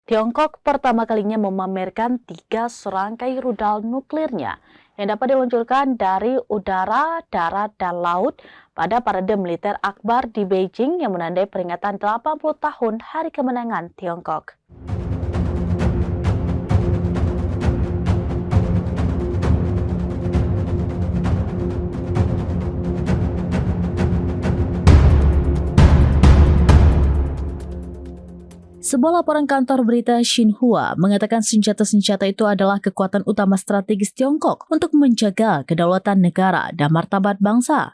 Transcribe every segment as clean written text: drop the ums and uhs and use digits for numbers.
Tiongkok pertama kalinya memamerkan 3 serangkai rudal nuklirnya yang dapat diluncurkan dari udara, darat, dan laut pada parade militer akbar di Beijing yang menandai peringatan 80 tahun Hari Kemenangan Tiongkok. Sebuah laporan kantor berita Xinhua mengatakan senjata-senjata itu adalah kekuatan utama strategis Tiongkok untuk menjaga kedaulatan negara dan martabat bangsa.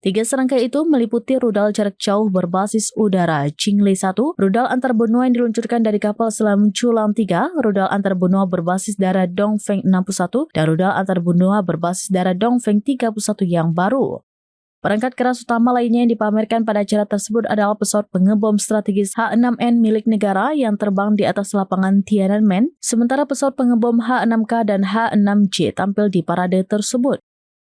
3 serangkai itu meliputi rudal jarak jauh berbasis udara Jingle 1, rudal antar benua yang diluncurkan dari kapal selam Chulam 3, rudal antar benua berbasis darat Dongfeng 61, dan rudal antar benua berbasis darat Dongfeng 31 yang baru. Perangkat keras utama lainnya yang dipamerkan pada acara tersebut adalah pesawat pengebom strategis H-6N milik negara yang terbang di atas lapangan Tiananmen, sementara pesawat pengebom H-6K dan H-6J tampil di parade tersebut.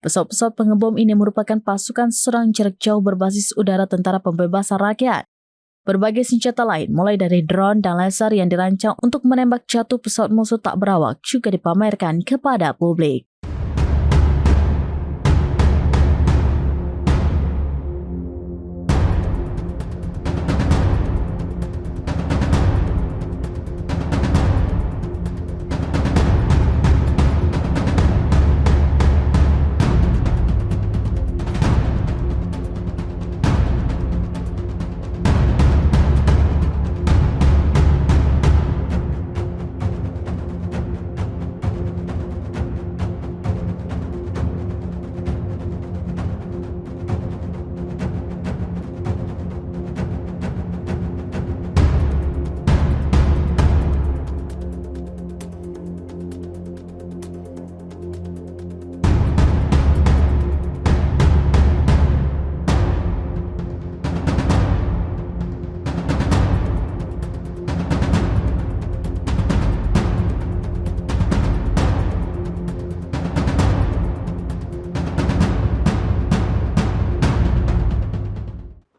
Pesawat-pesawat pengebom ini merupakan pasukan serang jarak jauh berbasis udara Tentara Pembebasan Rakyat. Berbagai senjata lain, mulai dari drone dan laser yang dirancang untuk menembak jatuh pesawat musuh tak berawak, juga dipamerkan kepada publik.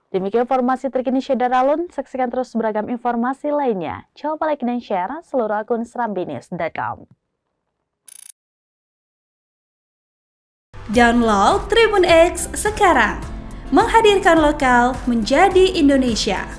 Demikian informasi terkini Syedaralun, saksikan terus beragam informasi lainnya. Coba like dan share seluruh akun serambinews.com. Download Tribun X sekarang, menghadirkan lokal menjadi Indonesia.